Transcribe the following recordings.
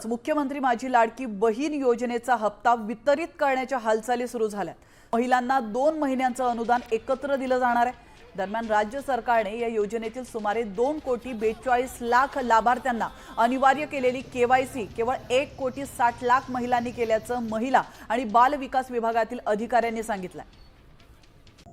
मुख्यमंत्री माझी लाडकी बहीण योजनेचा हप्ता वितरित करण्याच्या हालचाली सुरू झाल्यात। महिलांना 2 महिन्यांचं अनुदान एकत्र दिलं जाणार आहे। दरम्यान राज्य सरकारने या योजनेतील सुमारे 2,42,00,000 लाभार्थ्यांना अनिवार्य केलेली केवायसी केवळ 1,60,00,000 महिलांनी केल्याचं महिला आणि बाल विकास विभागातील अधिकाऱ्यांनी सांगितलं।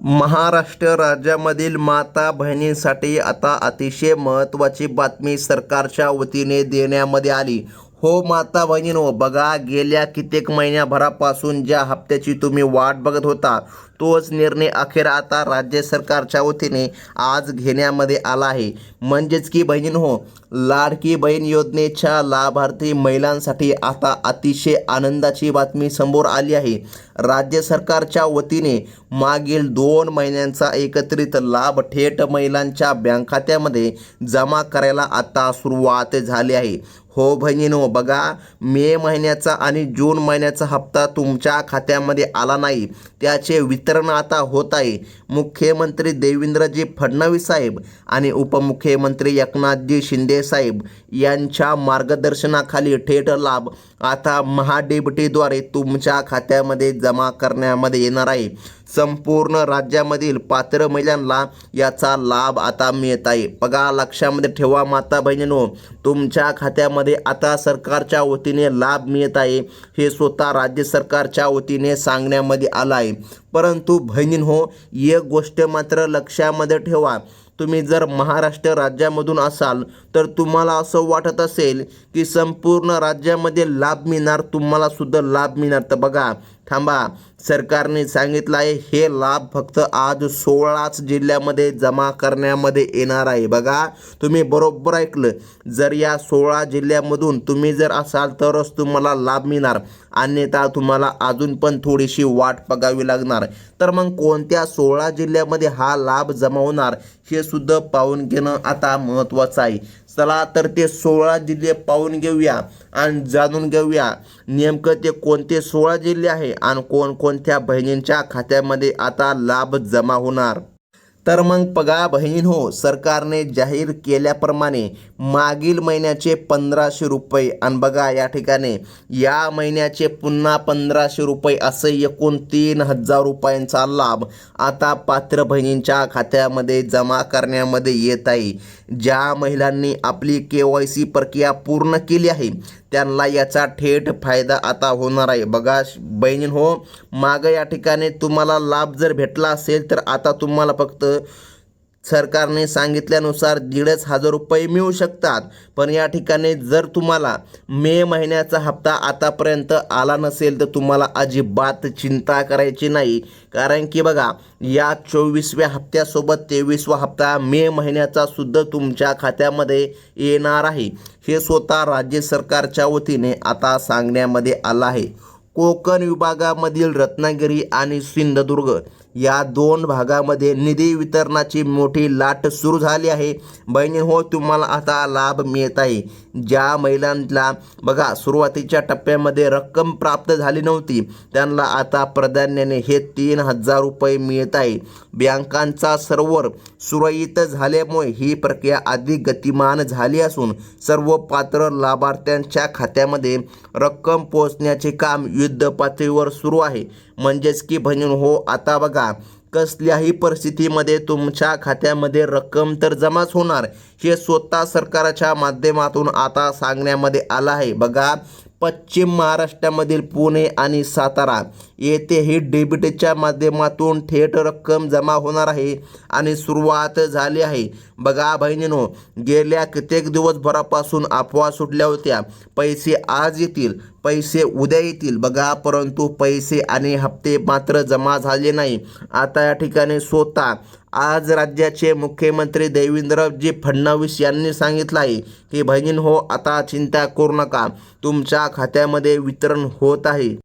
महाराष्ट्र राज्यामधील माता बहिणींसाठी आता अतिशय महत्त्वाची बातमी सरकारच्या वतीने देण्यामध्ये आली। हो माता बहिणींनो, बघा गेल्या कित्येक महिन्याभरापासून ज्या हप्त्याची तुम्ही वाट बघत होता तोच निर्णय अखेर आता राज्य सरकारच्या वतीने आज घेण्यामध्ये आला आहे। म्हणजेच की बहिणींनो, लाडकी बहीण योजनेच्या लाभार्थी महिलांसाठी आता अतिशय आनंदाची बातमी समोर आली आहे। राज्य सरकारच्या वतीने मागील 2 महिन्यांचा एकत्रित लाभ थेट महिलांच्या बँक खात्यामध्ये जमा करायला आता सुरुवात झाली आहे। हो बहिणींनो, बघा मे महिन्याचा आणि जून महिन्याचा हप्ता तुमच्या खात्यामध्ये आला नाही, त्याचे वितरण आता होत आहे। मुख्यमंत्री देवेंद्रजी फडणवीस साहेब आणि उपमुख्यमंत्री एकनाथजी शिंदे साहेब यांच्या मार्गदर्शनाखाली थेट लाभ आता महाडीबीटीद्वारे तुमच्या खात्यामध्ये जमा करण्यामध्ये येणार आहे। संपूर्ण राज्यामधील पात्र महिलांना याचा लाभ आता मिळत आहे। बघा लक्षामध्ये ठेवा माता बहिणींनो, तुमच्या खात्यामध्ये आता सरकारच्या वतीने लाभ मिळत आहे हे स्वतः राज्य सरकारच्या वतीने सांगण्यामध्ये आलं आहे। परंतु बहिणींनो, एक गोष्ट मात्र लक्षामध्ये ठेवा, तुम्ही जर महाराष्ट्र राज्यामधून असाल तर तुम्हाला असं वाटत असेल की संपूर्ण राज्यामध्ये लाभ मिळणार, तुम्हाला सुद्धा लाभ मिळणार, तर बघा थांबा, सरकारने सांगितलं आहे हे लाभ फक्त आज 16च जिल्ह्यामध्ये जमा करण्यामध्ये येणार आहे। बघा तुम्ही बरोबर ऐकलं, जर या 16 जिल्ह्यामधून तुम्ही जर असाल तरच तुम्हाला लाभ मिळणार, अन्यथा तुम्हाला अजून पण थोडीशी वाट बघावी लागणार। तर मग कोणत्या 16 जिल्ह्यामध्ये हा लाभ जमा होणार हे सुद्धा पाहून घेणं आता महत्त्वाचं आहे। चला तर ते 16 जिल्हे पाहून घेऊया आणि जाणून घेऊया नेमकं ते कोणते 16 जिल्हे आहे आणि कोणकोणत्या बहिणींच्या खात्यामध्ये आता लाभ जमा होणार। तर मग बघा बहिणींनो, सरकारने जाहीर केल्याप्रमाणे मागील महिन्याचे 1,500 रुपये आणि बघा या ठिकाणी या महिन्याचे पुन्हा 1,500 रुपये असे एकूण 3,000 रुपयांचा लाभ आता पात्र बहिणींच्या खात्यामध्ये जमा करण्यामध्ये येत आहे। ज्या महिलांनी आपली केवायसी प्रक्रिया पूर्ण केली आहे त्यांना याचा थेट फायदा आता होणार आहे। बघा बहिणींनो, मागं या ठिकाणी तुम्हाला लाभ जर भेटला असेल तर आता तुम्हाला फक्त सरकारने सांगितल्यानुसार 1,500 रुपये मिळू शकतात। पण या ठिकाणी जर तुम्हाला मे महिन्याचा हप्ता आतापर्यंत आला नसेल तर तुम्हाला अजिबात चिंता करायची नाही, कारण की बघा या 24व्या हप्त्यासोबत 23वा हप्ता मे महिन्याचा सुद्धा तुमच्या खात्यामध्ये येणार आहे। हे स्वतः राज्य सरकारच्या वतीने आता सांगण्यामध्ये आलं आहे। कोकण विभागामधील रत्नागिरी आणि सिंधुदुर्ग या 2 भागामध्ये निधी वितरणाची मोठी लाट सुरू झाली आहे। बहिणींनो, तुम्हाला आता लाभ मिळत आहे। ज्या महिलांना बघा सुरुवातीच्या टप्प्यामध्ये रक्कम प्राप्त झाली नव्हती त्यांना आता प्राधान्याने हे 3,000 रुपये मिळत आहे। बँकांचा सर्व्हर सुरळीत झाल्यामुळे ही प्रक्रिया अधिक गतिमान झाली असून सर्व पात्र लाभार्थ्यांच्या खात्यामध्ये रक्कम पोहोचण्याचे काम युद्ध पातळीवर सुरू आहे। म्हणजेच की बहिणींनो, आता बघा कसल्याही परिस्थितीमध्ये तुमच्या खात्यामध्ये रक्कम तर जमाच होणार हे स्वतः सरकारच्या माध्यमातून आता सांगण्यामध्ये आलं आहे। बघा पश्चिम महाराष्ट्रामधील पुणे आणि सातारा येथेही डीबीटीच्या माध्यमातून थेट रक्कम जमा होणार आहे आणि सुरुवात झाली आहे। बघा बहिणींनो, गेल्या कित्येक दिवसभरापासून अफवा सुटल्या होत्या पैसे आज येतील, पैसे उद्या येतील, बघा परंतु पैसे आणि हप्ते मात्र जमा झाले नाही। आता या ठिकाणी स्वतः आज राज्याचे मुख्यमंत्री देवेंद्रजी फडणवीस यांनी सांगितलं आहे की बहिणींनो, आता चिंता करू नका, तुमच्या खात्यामध्ये वितरण होत आहे।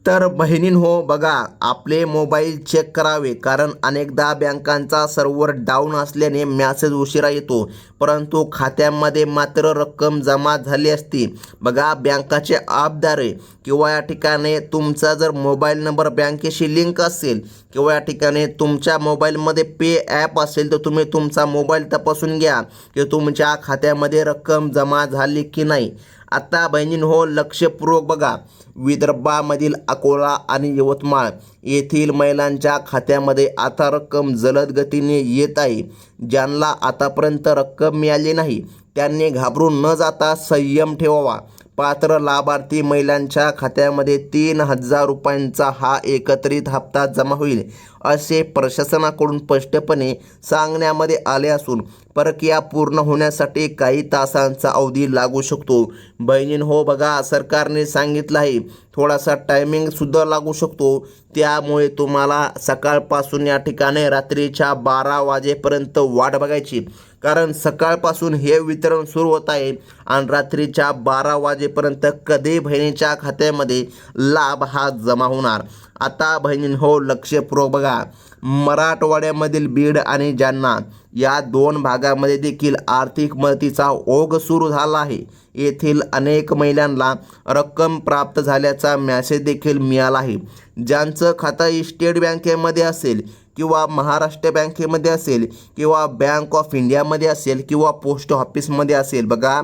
तर बहिणींनो, बघा आपले मोबाईल चेक करावे, कारण अनेकदा बँकांचा सर्व्हर डाऊन असल्याने मेसेज उशिरा येतो, परंतु खात्यामध्ये मात्र रक्कम जमा झाली असती। बघा बँकाचे ॲपद्वारे किंवा या ठिकाणी तुमचा जर मोबाईल नंबर बँकेशी लिंक असेल किंवा या ठिकाणी तुमच्या मोबाईलमध्ये पे ॲप असेल तर तुम्ही तुमचा मोबाईल तपासून घ्या की तुमच्या खात्यामध्ये रक्कम जमा झाली की नाही। आता बहिणींनो लक्षपूर्वक बघा, विदर्भामधील अकोला आणि यवतमाळ येथील महिलांच्या खात्यामध्ये आता रक्कम जलद गतीने येत आहे. ज्यांना आतापर्यंत रक्कम मिळाली नाही त्यांनी घाबरून न जाता संयम ठेवावा. पात्र लाभार्थी महिलांच्या खात्यामध्ये 3,000 रुपयांचा हा एकत्रित हप्ता जमा होईल असे प्रशासनाकडून स्पष्टपणे सांगण्यामध्ये आले असून प्रक्रिया पूर्ण होण्यासाठी काही तासांचा अवधी लागू शकतो. बहिणींनो बघा, सरकारने सांगितलं आहे थोडासा टायमिंगसुद्धा लागू शकतो. त्यामुळे तुम्हाला सकाळपासून या ठिकाणी रात्रीच्या 12 वाजेपर्यंत वाट बघायची, कारण सकाळपासून हे वितरण सुरू होत आहे आणि रात्रीच्या 12 वाजेपर्यंत कधी बहिणीच्या खात्यामध्ये लाभ हा जमा होणार. आता बहिणींनो लक्षपूर्वक बघा, मराठवाड्यामधील बीड आणि जालना या 2 भागामध्ये देखील आर्थिक मदतीचा ओघ सुरू झाला आहे. येथील अनेक महिलांना रक्कम प्राप्त झाल्याचा मेसेज देखील मिळाला आहे. ज्यांचं खातं स्टेट बँकेमध्ये असेल किंवा महाराष्ट्र बँकेमध्ये असेल किंवा बँक ऑफ इंडियामध्ये असेल किंवा पोस्ट ऑफिसमध्ये असेल बघा,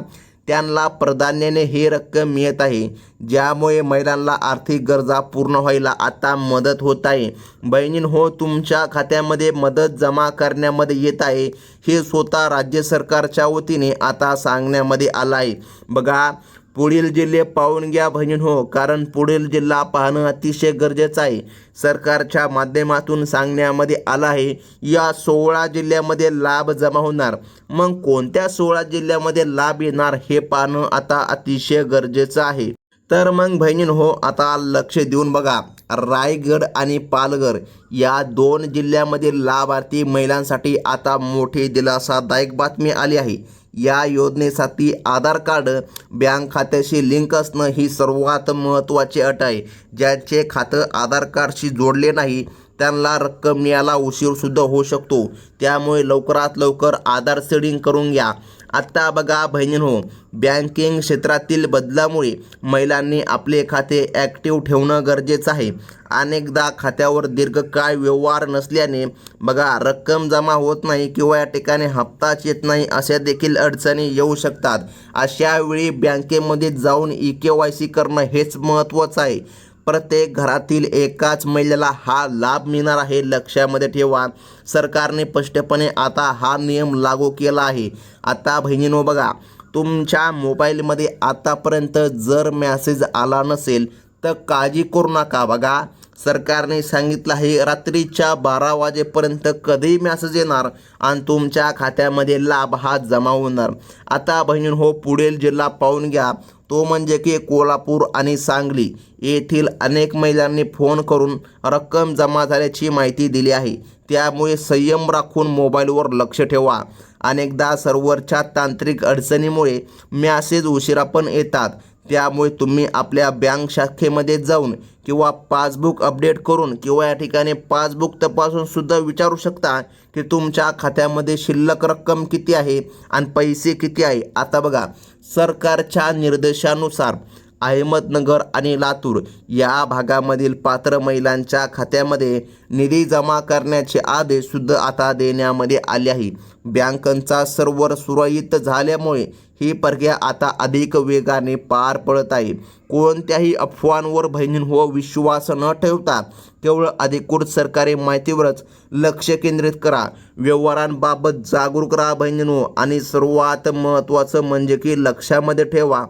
त्यांना प्राधान्याने ही रक्कम मिळत आहे. ज्यामुळे महिलांना आर्थिक गरजा पूर्ण व्हायला आता मदत होत आहे. बहिणींनो तुमच्या खात्यामध्ये मदत जमा करण्यामध्ये येत आहे हे स्वतः राज्य सरकारच्या वतीने आता सांगण्यामध्ये आलं आहे. बघा, पुढील जिल्हे पाहून घ्या बहिणींनो, कारण पुढील जिल्हा पाहणं अतिशय गरजेचं आहे. सरकारच्या माध्यमातून सांगण्यामध्ये आलं आहे या 16 जिल्ह्यामध्ये लाभ जमा होणार. मग कोणत्या 16 जिल्ह्यामध्ये लाभ येणार हे पाहणं आता अतिशय गरजेचं आहे. तर मग बहिणींनो आता लक्ष देऊन बघा, रायगड आणि पालघर या 2 जिल्ह्यामधील लाभार्थी महिलांसाठी आता मोठी दिलासादायक बातमी आली आहे. या योजनेसाठी आधार कार्ड बँक खात्याशी लिंक असणं ही सर्वात महत्त्वाची अट आहे. ज्यांचे खातं आधार कार्डशी जोडले नाही त्यांना रक्कम मिळायला उशीरसुद्धा होऊ शकतो. त्यामुळे लवकरात लवकर आधार सेडिंग करून घ्या. आता बघा बहिणींनो, बँकिंग क्षेत्रातील बदलामुळे महिलांनी आपले खाते ॲक्टिव्ह ठेवणं गरजेचं आहे. अनेकदा खात्यावर दीर्घकाळ व्यवहार नसल्याने बघा रक्कम जमा होत नाही किंवा या ठिकाणी हप्ताच येत नाही, अशा देखील अडचणी येऊ शकतात. अशा वेळी बँकेमध्ये जाऊन EKYC करणं हेच महत्त्वाचं आहे. प्रत्येक घरातील एकाच महिलेला हा लाभ मिळणार आहे, लक्षामध्ये ठेवा. सरकारने स्पष्टपणे आता हा नियम लागू केला आहे. आता बहिणींनो बघा, तुमच्या मोबाईलमध्ये आतापर्यंत जर मेसेज आला नसेल तर काळजी करू नका. बघा, सरकारने सांगितलं आहे रात्रीच्या 12 वाजेपर्यंत कधी मेसेज येणार आणि तुमच्या खात्यामध्ये लाभ हा जमा होणार. आता बहिणींनो पुढील जिल्हा पाहून घ्या, तो म्हणजे की कोल्हापूर आणि सांगली येथील अनेक महिलांनी फोन करून रक्कम जमा झाल्याची माहिती दिली आहे. त्यामुळे संयम राखून मोबाईलवर लक्ष ठेवा. अनेकदा सर्व्हरच्या तांत्रिक अडचणीमुळे मेसेज उशिरा पण येतात. त्यामुळे तुम्ही आपल्या बँक शाखेमध्ये जाऊन किंवा पासबुक अपडेट करून किंवा या ठिकाणी पासबुक तपासून सुद्धा विचारू शकता की तुमच्या खात्यामध्ये शिल्लक रक्कम किती आहे आणि पैसे किती आहे. आता बघा, सरकारच्या निर्देशानुसार अहमदनगर आणि लातूर या भागामधील पात्र महिलांच्या खात्यामध्ये निधी जमा करण्याचे आदेश सुद्धा आता देण्यामध्ये आले आहे. बँकांचा सर्व्हर सुरळीत झाल्यामुळे ही प्रक्रिया आता अधिक वेगाने पार पडत आहे. कोणत्याही अफवांवर बहिणींनो विश्वास न ठेवता केवळ अधिकृत सरकारी माहितीवरच लक्ष केंद्रित करा. व्यवहारांबाबत जागरूक राहा बहिणींनो. आणि सर्वात महत्त्वाचं म्हणजे की लक्षामध्ये ठेवा,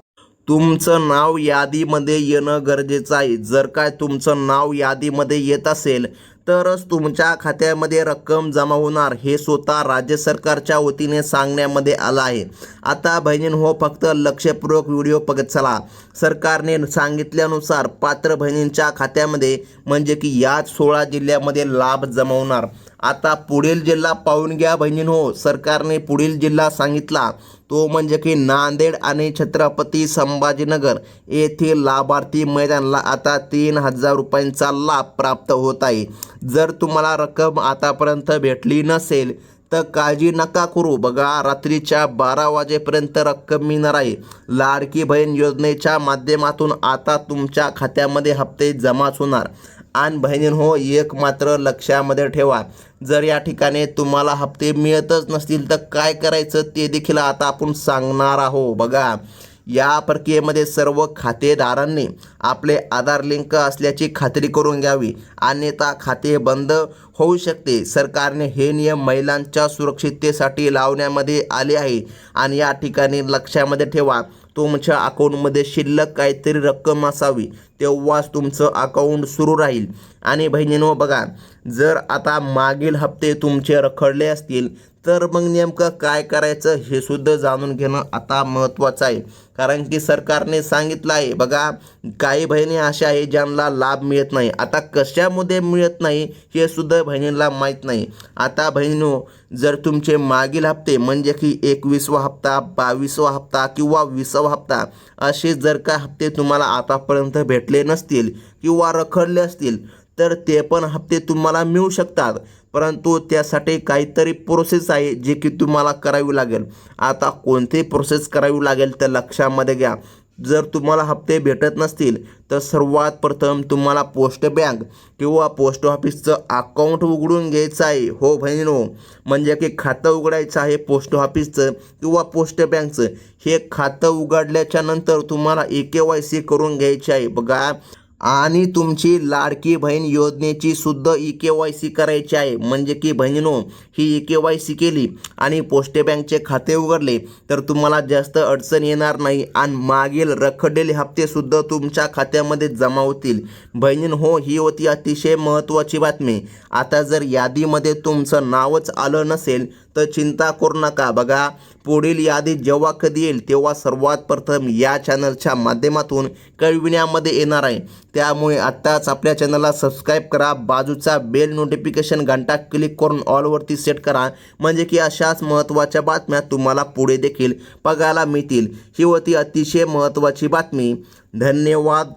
तुमचं नाव यादीमध्ये येणं गरजेचं आहे. जर काय तुमचं नाव यादीमध्ये येत असेल तरच तुमच्या खात्यामध्ये रक्कम जमा होणार, हे स्वतः राज्य सरकारच्या वतीने सांगण्यामध्ये आलं आहे. आता बहिणींनो फक्त लक्षपूर्वक व्हिडिओ बघत चला. सरकारने सांगितल्यानुसार पात्र बहिणींच्या खात्यामध्ये म्हणजे की याच 16 जिल्ह्यामध्ये लाभ जमा होणार. आता पुढील जिल्हा पाहून घ्या बहिणींनो. सरकारने पुढील जिल्हा सांगितला तो म्हणजे की नांदेड आणि छत्रपती संभाजीनगर येथील लाभार्थी महिलांना आता 3,000 रुपयांचा लाभ प्राप्त होत आहे. जर तुम्हाला रक्कम आतापर्यंत भेटली नसेल तर काळजी नका करू. बघा, रात्रीच्या 12 वाजेपर्यंत रक्कम मिळणार आहे. लाडकी बहीण योजनेच्या माध्यमातून आता तुमच्या खात्यामध्ये हप्ते जमाच होणार. आणि बहिणींनो एक मात्र लक्षामध्ये ठेवा, जर या ठिकाणी तुम्हाला हप्ते मिळतच नसतील तर काय करायचं ते देखील आता आपण सांगणार आहोत. बघा, या प्रक्रियेमध्ये सर्व खातेदारांनी आपले आधार लिंक असल्याची खात्री करून घ्यावी, अन्यथा खाते बंद होऊ शकते. सरकारने हे नियम महिलांच्या सुरक्षिततेसाठी लावण्यामध्ये आले आहे आणि या ठिकाणी लक्षामध्ये ठेवा, तुमच्या अकाउंटमध्ये शिल्लक काहीतरी रक्कम असावी, तेव्हाच तुमचं अकाउंट सुरू राहील. आणि बहिणींनो बघा, जर आता मागील हप्ते तुमचे रखडले असतील तर मग नेमकं काय करायचं हे सुद्धा जाणून घेणं आता महत्त्वाचं आहे. कारण की सरकारने सांगितलं आहे बघा, काही बहिणी अशा आहे ज्यांना लाभ मिळत नाही. आता कशामध्ये मिळत नाही हे सुद्धा बहिणींना माहीत नाही. आता बहिणींनो, जर तुमचे मागील हप्ते म्हणजे की 21वा हप्ता, 22वा हप्ता किंवा 20वा हप्ता असे जर का हप्ते तुम्हाला आतापर्यंत भेटले नसतील किंवा रखडले असतील तर ते पण हप्ते तुम्हाला मिळू शकतात. परंतु त्यासाठी काहीतरी प्रोसेस आहे जे की तुम्हाला करावी लागेल. आता कोणती प्रोसेस करावी लागेल तर लक्षामध्ये घ्या. जर तुम्हाला हप्ते भेटत नसतील तर सर्वात प्रथम तुम्हाला पोस्ट बँक किंवा पोस्ट ऑफिसचं अकाउंट उघडून घ्यायचं आहे. हो बहिणीनो, म्हणजे की खातं उघडायचं आहे पोस्ट ऑफिसचं किंवा पोस्ट बँकचं. हे खातं उघडल्याच्या नंतर तुम्हाला EKYC करून घ्यायची आहे बघा. आणि तुमची लाडकी बहीण योजनेची सुद्धा EKYC करायची आहे. म्हणजे की बहिणीनो, ही EKYC केली आणि पोस्ट बँकचे खाते उघडले तर तुम्हाला जास्त अडचण येणार नाही आणि मागील रखडलेले हप्ते सुद्धा तुमच्या खात्यामध्ये जमा होतील. बहिणीनो हो, ही होती अतिशय महत्त्वाची बातमी. आता जर यादीमध्ये तुमचं नावच आलं नसेल तर चिंता करू नका. बघा, पुढील यादी जेव्हा कधी येईल तेव्हा सर्वात प्रथम या चॅनलच्या माध्यमातून कळविण्यामध्ये येणार आहे. त्यामुळे आत्ताच आपल्या चॅनलला सबस्क्राईब करा, बाजूचा बेल नोटिफिकेशन घंटा क्लिक करून ऑलवरती सेट करा, म्हणजे की अशाच महत्त्वाच्या बातम्या तुम्हाला पुढे देखील बघायला मिळतील. ही होती अतिशय महत्त्वाची बातमी. धन्यवाद.